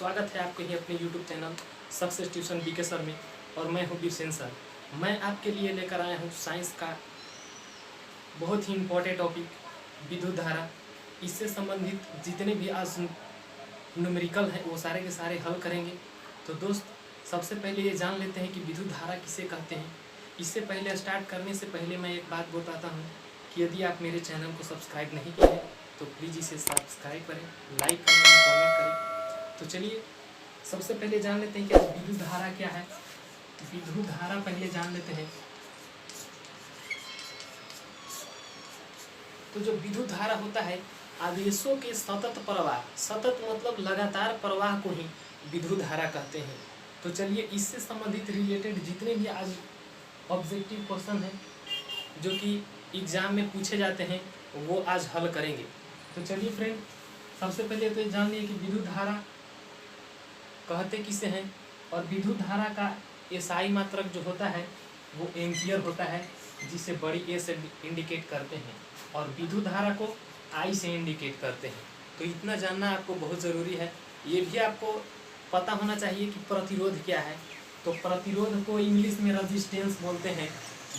स्वागत है आपके ही अपने YouTube channel success tuition BK sir में। और मैं हूँ बीरसेन सर। मैं आपके लिए लेकर आया हूँ साइंस का बहुत ही इम्पोर्टेंट टॉपिक विद्युत धारा। इससे संबंधित जितने भी आज न्यूमेरिकल हैं वो सारे के सारे हल करेंगे। तो दोस्त, सबसे पहले ये जान लेते हैं कि विद्युत धारा किसे कहते हैं। इससे पहले स्टार्ट करने से पहले मैं एक बात बताता हूँ कि यदि आप मेरे चैनल को सब्सक्राइब नहीं किए हैं तो प्लीज़ इसे सब्सक्राइब करें, लाइक करें, कमेंट करें। तो चलिए सबसे पहले जान लेते हैं कि विद्युत धारा क्या है। तो विद्युत धारा पहले जान लेते हैं। तो जो विद्युत धारा होता है आवेशों के सतत प्रवाह, सतत मतलब लगातार प्रवाह को ही विद्युत धारा कहते हैं। तो चलिए इससे संबंधित रिलेटेड जितने भी आज ऑब्जेक्टिव क्वेश्चन हैं जो कि एग्जाम में पूछे जाते हैं वो आज हल करेंगे। तो चलिए फ्रेंड, सबसे पहले तो ये जान लिए कि विद्युत धारा कहते किसे हैं। और विद्युत धारा का एसआई मात्रक जो होता है वो एम्पियर होता है, जिसे बड़ी ए से इंडिकेट करते हैं, और विद्युत धारा को आई से इंडिकेट करते हैं। तो इतना जानना आपको बहुत ज़रूरी है। ये भी आपको पता होना चाहिए कि प्रतिरोध क्या है। तो प्रतिरोध को इंग्लिश में रेजिस्टेंस बोलते हैं,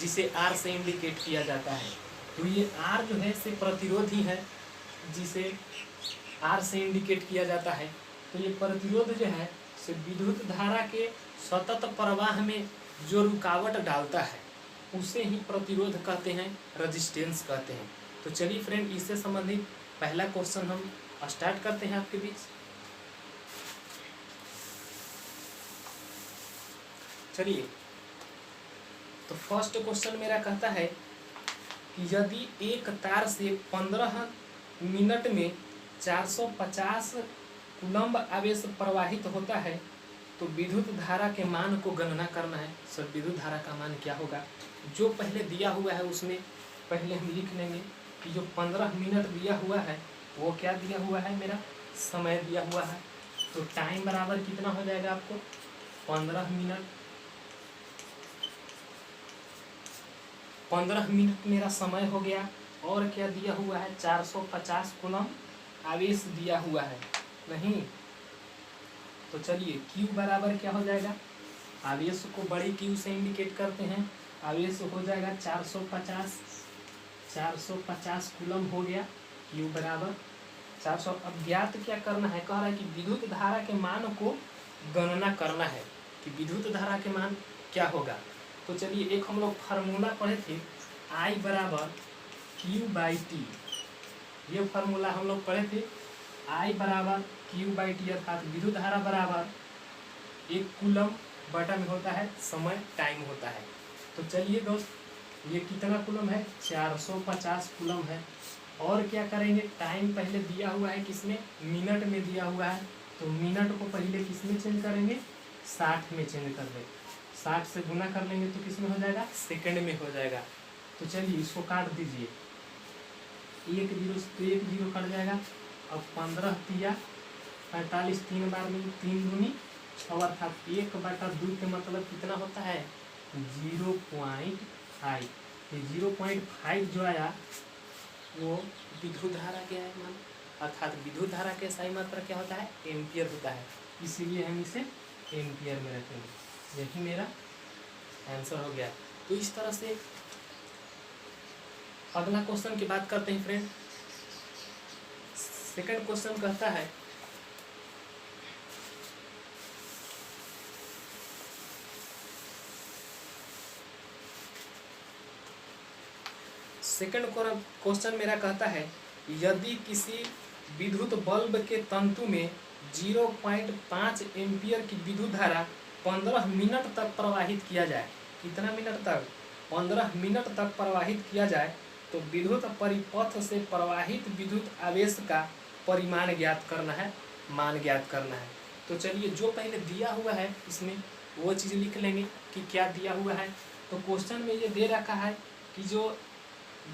जिसे आर से इंडिकेट किया जाता है। तो ये आर जो है से प्रतिरोध ही है, जिसे आर से इंडिकेट किया जाता है। तो ये प्रतिरोध जो है से विद्युत धारा के सतत प्रवाह में जो रुकावट डालता है उसे ही प्रतिरोध कहते हैं, रेजिस्टेंस कहते हैं। तो चलिए फ्रेंड, इससे संबंधित पहला क्वेश्चन हम स्टार्ट करते हैं आपके बीच। चलिए, तो फर्स्ट क्वेश्चन मेरा कहता है कि यदि एक तार से 15 मिनट में 450 कूलम्ब आवेश प्रवाहित होता है तो विद्युत धारा के मान को गणना करना है। सर, विद्युत धारा का मान क्या होगा? जो पहले दिया हुआ है उसमें पहले हम लिख लेंगे कि जो 15 मिनट दिया हुआ है वो क्या दिया हुआ है, मेरा समय दिया हुआ है। तो टाइम बराबर कितना हो जाएगा आपको 15 मिनट। 15 मिनट मेरा समय हो गया। और क्या दिया हुआ है? 450 कूलम्ब आवेश दिया हुआ है नहीं। तो चलिए Q बराबर क्या हो जाएगा? आवेश को बड़ी Q से इंडिकेट करते हैं। आवेश हो जाएगा 450 कूलम्ब हो गया। Q बराबर 400। अब ज्ञात क्या करना है? कह रहा है कि विद्युत धारा के मान को गणना करना है कि विद्युत धारा के मान क्या होगा। तो चलिए एक हम लोग फार्मूला पढ़े थे, I बराबर Q/T। ये फार्मूला हम लोग पढ़े थे, I बराबर Q/T, अर्थात विद्युत धारा बराबर 1 कूलम्ब बटा में होता है समय, टाइम होता है। तो चलिए दोस्त, ये कितना कूलम्ब है? 450 कूलम्ब है। और क्या करेंगे? टाइम पहले दिया हुआ है किसमें? मिनट में दिया हुआ है। तो मिनट को पहले किसमें चेंज करेंगे? 60 में चेंज कर देंगे। 60 से गुना कर लेंगे तो किसमें हो जाएगा? सेकंड में हो जाएगा। तो चलिए इसको काट दीजिए, 1 0 से 1 0 कट जाएगा। अब 15 तिया 45, 3 बार में 3 दूनी 6, अर्थात 1/2 के मतलब कितना होता है? 0.5। ये 0.5 जो आया वो विद्युत धारा क्या है मान, अर्थात विद्युत धारा के सही मात्रा क्या होता है? एम्पियर होता है। इसीलिए हम इसे एम्पियर में रखेंगे। यही मेरा आंसर हो गया। तो इस तरह से अगला क्वेश्चन की बात करते हैं फ्रेंड। सेकंड क्वेश्चन कहता है सेकंड क्वेश्चन मेरा कहता है यदि किसी विद्युत बल्ब के तंतु में 0.5 एम्पियर की विद्युत धारा 15 मिनट तक प्रवाहित किया जाए। कितना मिनट तक? 15 मिनट तक प्रवाहित किया जाए तो विद्युत परिपथ से प्रवाहित विद्युत आवेश का परिमाण ज्ञात करना है, मान ज्ञात करना है। तो चलिए जो पहले दिया हुआ है इसमें वो चीज़ लिख लेंगे कि क्या दिया हुआ है। तो क्वेश्चन में ये दे रखा है कि जो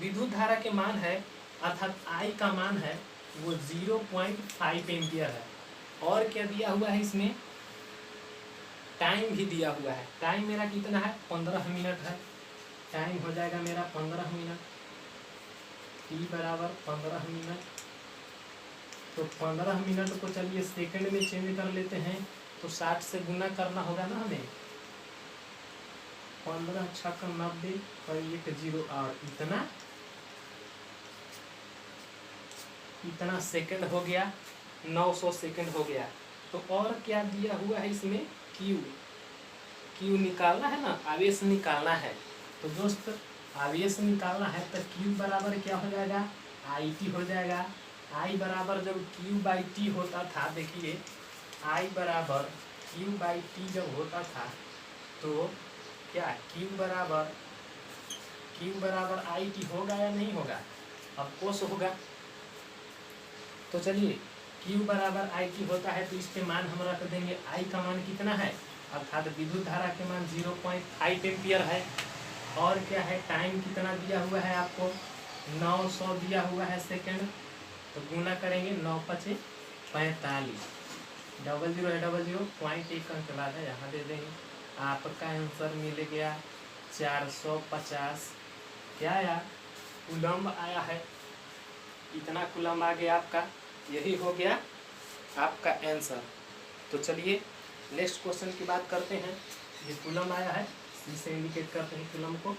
विद्युत धारा के मान है अर्थात I का मान है वो 0.5 एम्पियर है। और क्या दिया हुआ है इसमें? टाइम भी दिया हुआ है। टाइम मेरा कितना है? 15 मिनट है। टाइम हो जाएगा मेरा 15 मिनट। T बराबर 15 मिनट। तो 15 मिनट को चलिए सेकंड में चेंज कर लेते हैं, तो 60 से गुना करना होगा ना हमें। 15 छक्का 90 और 1 0 और इतना सेकंड हो गया, 900 सेकंड हो गया। तो और क्या दिया हुआ है इसमें, क्यू निकालना है ना, आवेश निकालना है। तो दोस्त आवेश निकालना है तो क्यू बराबर क्या हो जाएगा, आई टी हो जाएगा। आई बराबर जब क्यू बाई टी होता था, देखिए आई बराबर क्यू बाई टी जब होता था तो क्या क्यू बराबर आई टी होगा या नहीं होगा, अब कोस होगा। तो चलिए क्यू बराबर आई टी होता है तो इसके मान हम रख देंगे, आई का मान कितना है, अर्थात विद्युत धारा के मान 0.5 एम्पियर है। और क्या है, टाइम कितना दिया हुआ है आपको, 900 दिया हुआ है सेकंड। तो गुना करेंगे 9 × 5 = 45, 00 है 00, पॉइंट एक अंक के बाद है यहाँ दे देंगे। आपका आंसर मिल गया 450 क्या आया, कूलम्ब आया है। इतना कूलम्ब आ गया आपका, यही हो गया आपका आंसर। तो चलिए नेक्स्ट क्वेश्चन की बात करते हैं। ये कूलम्ब आया है, इसे इंडिकेट करते हैं कूलम्ब को।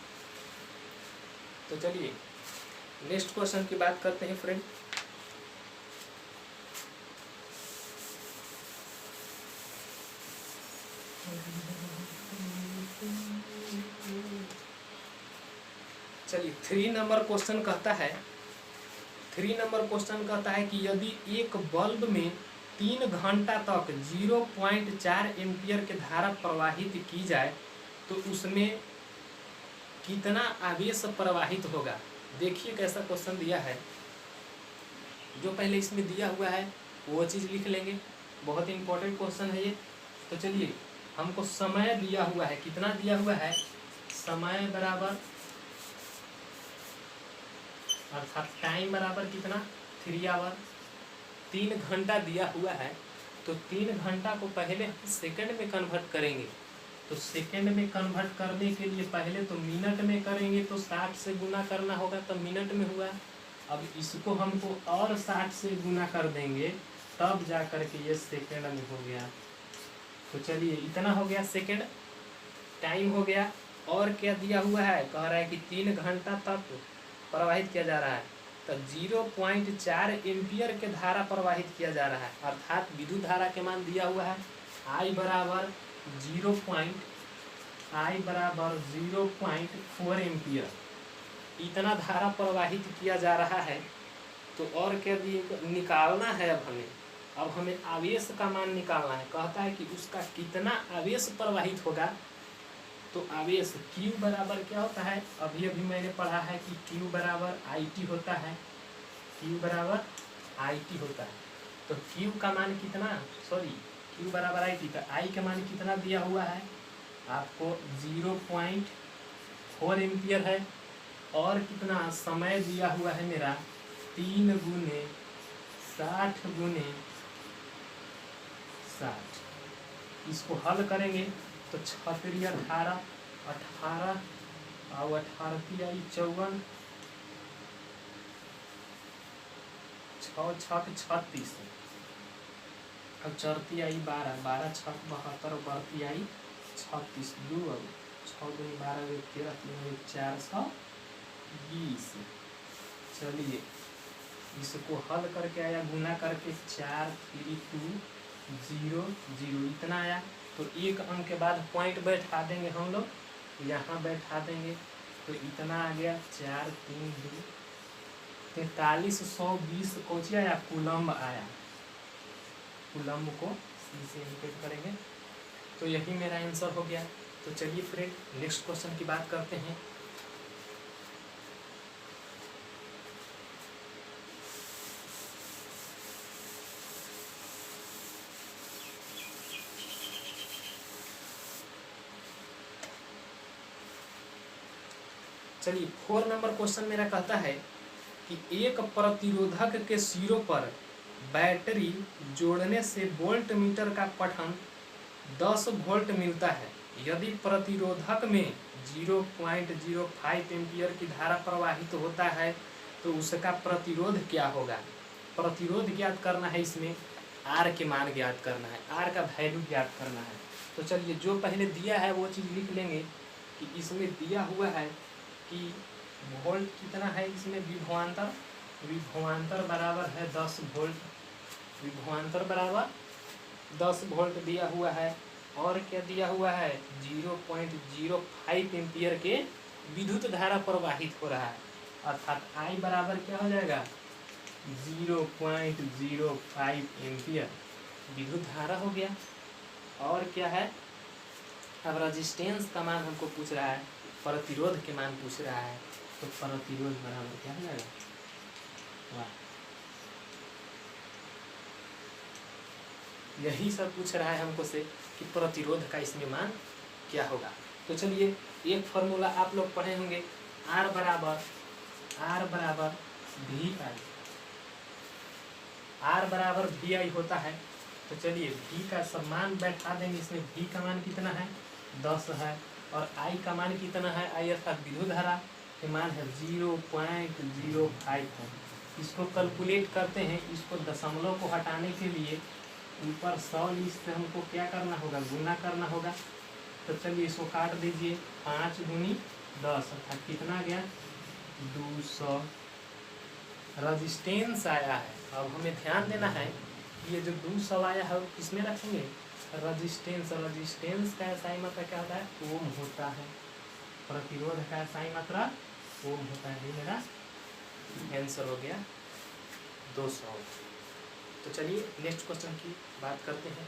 तो चलिए नेक्स्ट क्वेश्चन की बात करते हैं फ्रेंड। चलिए 3 नंबर क्वेश्चन कहता है, 3 नंबर क्वेश्चन कहता है कि यदि एक बल्ब में 3 घंटा तक 0.4 एम्पियर की धारा प्रवाहित की जाए तो उसमें कितना आवेश प्रवाहित होगा। देखिए कैसा क्वेश्चन दिया है, जो पहले इसमें दिया हुआ है वो चीज़ लिख लेंगे, बहुत इंपॉर्टेंट क्वेश्चन है ये। तो चलिए हमको समय दिया हुआ है, कितना दिया हुआ है, समय बराबर अर्थात टाइम बराबर कितना 3 आवर, 3 घंटा दिया हुआ है। तो 3 घंटा को पहले सेकंड में कन्वर्ट करेंगे। तो सेकंड में कन्वर्ट करने के लिए पहले तो मिनट में करेंगे, तो 60 से गुना करना होगा तब मिनट में हुआ। अब इसको हमको और 60 से गुना कर देंगे तब जा कर के ये सेकंड में हो गया। तो चलिए इतना हो गया सेकंड, टाइम हो गया। और क्या दिया हुआ है, कह रहा है कि 3 घंटा तक प्रवाहित किया जा रहा है, तो 0.4 एम्पियर के धारा प्रवाहित किया जा रहा है। अर्थात विद्युत धारा के मान दिया हुआ है, I बराबर 0.4 एम्पियर, इतना धारा प्रवाहित किया जा रहा है। तो और क्या निकालना है, अब हमें आवेश का मान निकालना है। कहता है कि उसका कितना आवेश प्रवाहित होगा। तो आवेश Q बराबर क्या होता है, अभी मैंने पढ़ा है कि Q बराबर IT होता है, Q बराबर IT होता है। तो Q का मान कितना, Q बराबर IT, तो I का मान कितना दिया हुआ है आपको 0.4 एम्पियर है। और कितना समय दिया हुआ है मेरा 3 × 60 × 60। इसको हल करेंगे तो 6 × 18 18 और 18 × 54, 6 6 36 और 4 × 12 12 6 72 बढ़ती आई 36 2 और 6 × 12 13 3 420। चलिए इसको हल करके आया, गुना करके 4 3 2 0 0 इतना आया। तो एक अंक के बाद पॉइंट बैठा देंगे हम लोग, यहाँ बैठा देंगे। तो इतना आ गया 4 3 2 4320 कोची आया, कूलम्ब आया। कूलम्ब को सी से इंडिकेट करेंगे। तो यही मेरा आंसर हो गया। तो चलिए फ्रेंड नेक्स्ट क्वेश्चन की बात करते हैं। चलिए 4 नंबर क्वेश्चन मेरा कहता है कि एक प्रतिरोधक के सिरों पर बैटरी जोड़ने से वोल्ट मीटर का पठन 10 वोल्ट मिलता है। यदि प्रतिरोधक में 0.05 एम्पियर की धारा प्रवाहित होता है तो उसका प्रतिरोध क्या होगा। प्रतिरोध ज्ञात करना है, इसमें आर के मान ज्ञात करना है, आर का वैल्यू ज्ञात करना है। तो चलिए जो पहले दिया है वो चीज़ लिख लेंगे कि इसमें दिया हुआ है कि वोल्ट कितना है, इसमें विभवांतर बराबर है 10 वोल्ट, विभवांतर बराबर 10 वोल्ट दिया हुआ है। और क्या दिया हुआ है, 0.05 एम्पियर के विद्युत धारा प्रवाहित हो रहा है, अर्थात I बराबर क्या हो जाएगा 0.05 एम्पियर विद्युत धारा हो गया। और क्या है, अब रेजिस्टेंस का मान हमको पूछ रहा है, प्रतिरोध के मान पूछ रहा है, तो प्रतिरोध बराबर क्या हो जाएगा, वाह, यही सब पूछ रहा है हमको से कि प्रतिरोध का इसमें मान क्या होगा। तो चलिए एक फॉर्मूला आप लोग पढ़े होंगे, R बराबर वी आई होता है। तो चलिए V का सब मान बैठा देंगे, इसमें V का मान कितना है 10 है, और I का मान कितना है, I अर्थात विद्युत धारा के मान है 0.05 है। इसको कैलकुलेट करते हैं, इसको दशमलव को हटाने के लिए ऊपर 100 से हमको क्या करना होगा, गुना करना होगा। तो चलिए इसको काट दीजिए, 5 दूनी 10 अर्थात कितना गया 200 रेजिस्टेंस आया है। अब हमें ध्यान देना है कि ये जो 200 आया है वो किसमें रखेंगे, रेजिस्टेंस का SI मात्रा क्या होता है, ओम होता है, प्रतिरोध का SI मात्रा ओम होता है। ये मेरा आंसर हो गया 200। तो चलिए नेक्स्ट क्वेश्चन की बात करते हैं।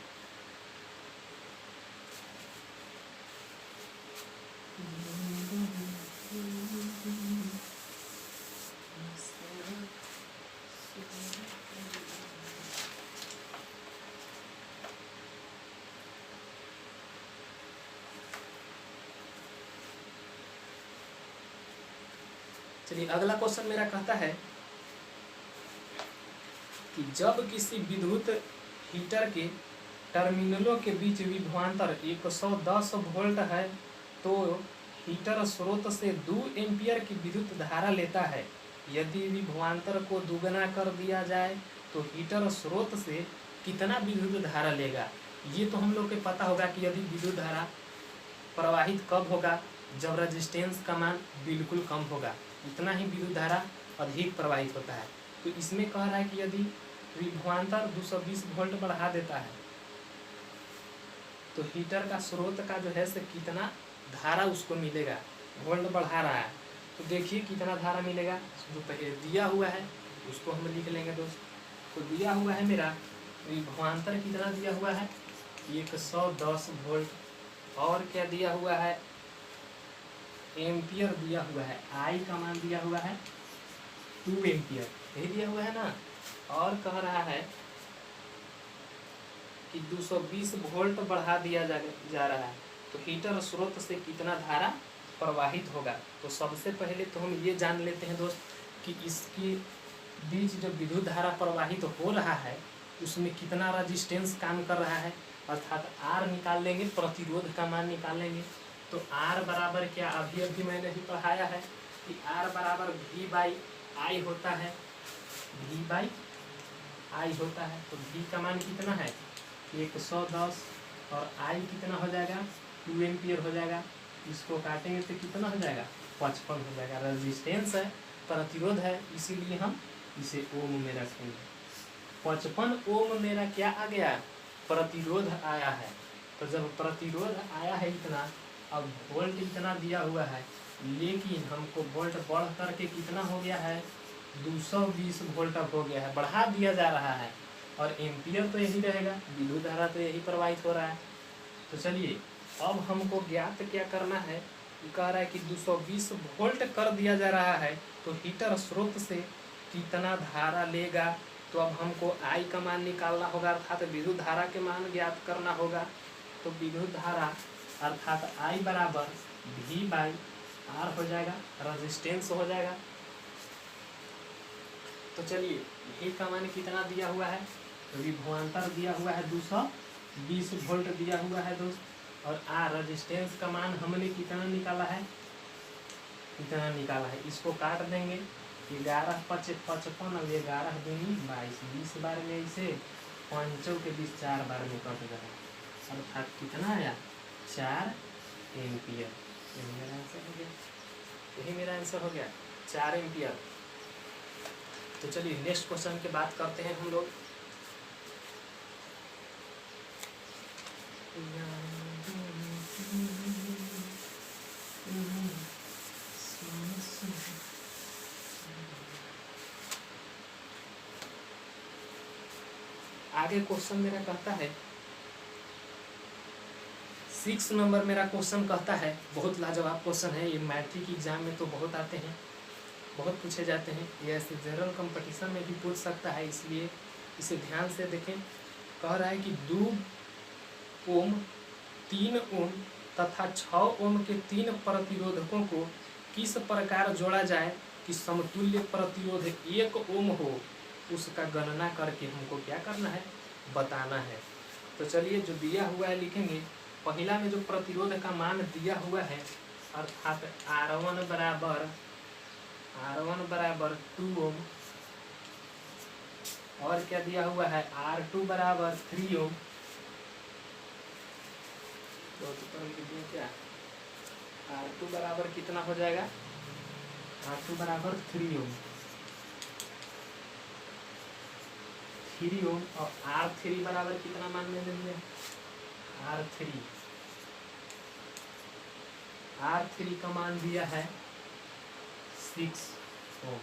चलिए अगला क्वेश्चन मेरा कहता है कि जब किसी विद्युत हीटर के टर्मिनलों के बीच विभवांतर 110 वोल्ट है तो हीटर स्रोत से 2 एम्पियर की विद्युत धारा लेता है। यदि विभवांतर को दुगना कर दिया जाए तो हीटर स्रोत से कितना विद्युत धारा लेगा। ये तो हम लोग को पता होगा कि यदि विद्युत धारा प्रवाहित कब होगा, जब रेजिस्टेंस का मान बिल्कुल कम होगा, उतना ही विद्युत धारा अधिक प्रवाहित होता है। तो इसमें कह रहा है कि यदि विभवांतर 220 वोल्ट बढ़ा देता है तो हीटर का स्रोत का जो है से कितना धारा उसको मिलेगा, वोल्ट बढ़ा रहा है तो देखिए कितना धारा मिलेगा। जो पहले दिया हुआ है उसको हम लिख लेंगे दोस्त। तो दिया हुआ है मेरा विभवांतर कितना दिया हुआ है 110 वोल्ट, और क्या दिया हुआ है एम्पियर दिया हुआ है, I का मान दिया हुआ है 2 एम्पियर, यही दिया हुआ है ना। और कह रहा है कि 220 वोल्ट बढ़ा दिया जा रहा है तो हीटर स्रोत से कितना धारा प्रवाहित होगा। तो सबसे पहले तो हम ये जान लेते हैं दोस्त कि इसके बीच जो विद्युत धारा प्रवाहित हो रहा है उसमें कितना रेजिस्टेंस काम कर रहा है, अर्थात R निकाल लेंगे, प्रतिरोध का मान निकाल लेंगे। तो R बराबर क्या, अभी मैंने भी पढ़ाया है कि R बराबर V/I होता है, V/I होता है। तो V का मान कितना है 110 और I कितना हो जाएगा 2 एम्पियर हो जाएगा। इसको काटेंगे तो कितना हो जाएगा 55 हो जाएगा। रेजिस्टेंस है, प्रतिरोध है, इसीलिए हम इसे ओम में रखेंगे। 55 ओम मेरा क्या आ गया, प्रतिरोध आया है। तो जब प्रतिरोध आया है इतना, अब वोल्ट इतना दिया हुआ है, लेकिन हमको वोल्ट बढ़ करके कितना हो गया है 220 वोल्ट अब हो गया है, बढ़ा दिया जा रहा है। और एम्पियर तो यही रहेगा, विद्युत धारा तो यही प्रवाहित हो रहा है। तो चलिए अब हमको ज्ञात क्या करना है, कह रहा है कि 220 वोल्ट कर दिया जा रहा है तो हीटर स्रोत से कितना धारा लेगा। तो अब हमको I का मान निकालना होगा, अर्थात विद्युत धारा के मान ज्ञात करना होगा। तो विद्युत धारा अर्थात I बराबर V/R हो जाएगा, रेजिस्टेंस हो जाएगा। तो चलिए V का मान कितना दिया हुआ है, विभवांतर दिया हुआ है 220 वोल्ट दिया हुआ है दोस्त, और R रेजिस्टेंस का मान हमने कितना निकाला है, इसको काट देंगे 11 5 55 और 11 दूनी 22, 20 बार में इसे पंचों के बीच 4 बार में कट गया, अर्थात कितना आया 4 एम्पियर। यही मेरा आंसर हो गया, यही मेरा आंसर हो गया 4 एम्पियर। तो चलिए नेक्स्ट क्वेश्चन की बात करते हैं हम लोग। आगे क्वेश्चन मेरा कहता है 6 नंबर मेरा क्वेश्चन कहता है, बहुत लाजवाब क्वेश्चन है ये, मैट्रिक एग्जाम में तो बहुत आते हैं, बहुत पूछे जाते हैं, ये ऐसे जनरल कंपटीशन में भी पूछ सकता है, इसलिए इसे ध्यान से देखें। कह रहा है कि 2 ओम 3 ओम तथा 6 ओम के 3 प्रतिरोधकों को किस प्रकार जोड़ा जाए कि समतुल्य प्रतिरोध 1 ओम हो, उसका गणना करके हमको क्या करना है, बताना है। तो चलिए जो दिया हुआ है लिखेंगे। पहला में जो प्रतिरोध का मान दिया हुआ है, अर्थात R1 बराबर 2 ओम, और क्या दिया हुआ है R2 बराबर 3 ओम, क्या R2 बराबर कितना हो जाएगा, R2 बराबर 3 ओम, 3 ओम, और R3 बराबर कितना मान ले लेंगे, R3 का मान दिया है 6 ओम।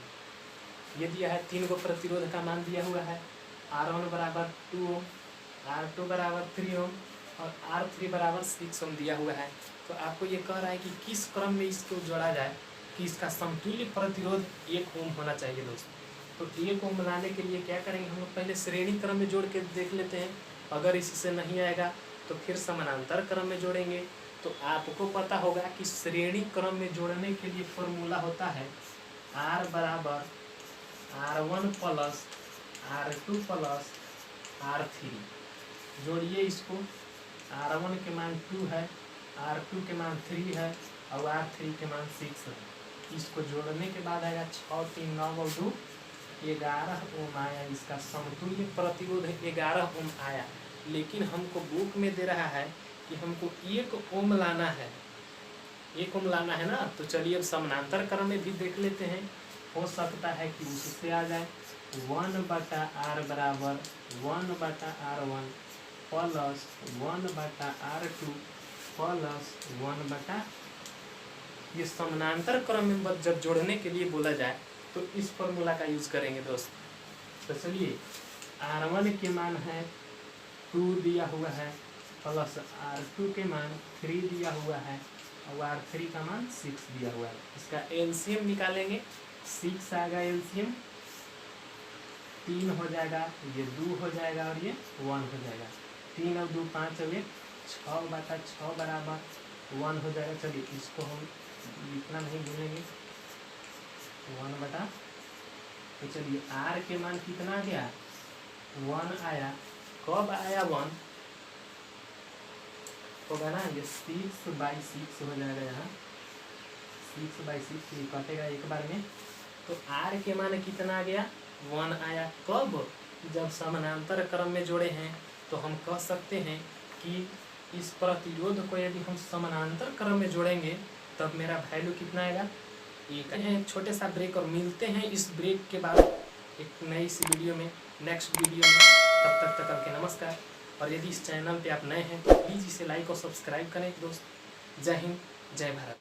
ये दिया है 3 को प्रतिरोध का मान दिया हुआ है, R1 बराबर 2 ओम, R2 बराबर 3 ओम और R3 बराबर 6 ओम दिया हुआ है। तो आपको ये कह रहा है कि किस क्रम में इसको जोड़ा जाए कि इसका समतुल्य प्रतिरोध 1 ओम होना चाहिए दोस्तों। तो 1 ओम बनाने के लिए क्या करेंगे, हम लोग पहले श्रेणी क्रम में जोड़ के देख लेते हैं, अगर इससे नहीं आएगा तो फिर समानांतर क्रम में जोड़ेंगे। तो आपको पता होगा कि श्रेणी क्रम में जोड़ने के लिए फॉर्मूला होता है R बराबर R1 plus R2 plus R3। जोड़िए इसको, R1 के मान 2 है, R2 के मान 3 है और R3 के मान 6 है। इसको जोड़ने के बाद आएगा 6 3 9 और 2 11 ओम आया, इसका समतुल्य प्रतिरोध 11 ओम आया। लेकिन हमको बुक में दे रहा है कि हमको 1 ओम लाना है, 1 ओम लाना है ना। तो चलिए अब समानांतर क्रम में भी देख लेते हैं, हो सकता है कि उससे आ जाए। 1/R बराबर 1/R1 प्लस 1/R2 प्लस 1/, ये समानांतर क्रम में जब जोड़ने के लिए बोला जाए तो इस फॉर्मूला का यूज करेंगे दोस्त। तो चलिए R1 के मान है 2 दिया हुआ है, प्लस R2 के मान 3 दिया हुआ है और R3 का मान 6 दिया हुआ है। इसका एलसीएम निकालेंगे, 6 आएगा एलसीएम, 3 हो जाएगा, ये 2 हो जाएगा और ये 1 हो जाएगा। 3 और 2 5 और 1 6/6 बराबर 1 हो जाएगा। चलिए इसको हम इतना नहीं भूलेंगे, 1/, तो चलिए R के मान कितना आ गया, 1 आया। कब आया 1 होगा ना, ये 6/6 हो जाएगा, यहाँ 6/6 ये कटेगा एक बार में। तो R के मान कितना आ गया, 1 आया। कब, जब समानांतर क्रम में जोड़े हैं तो हम कह सकते हैं कि इस प्रतिरोध को यदि हम समानांतर क्रम में जोड़ेंगे तब मेरा वैल्यू कितना आएगा, एक है। छोटे सा ब्रेक और मिलते हैं इस ब्रेक के बाद एक नई सी वीडियो में, नेक्स्ट वीडियो में। तब तक करके नमस्कार। और यदि इस चैनल पे आप नए हैं तो प्लीज़ इसे लाइक और सब्सक्राइब करें दोस्त। जय हिंद, जय भारत।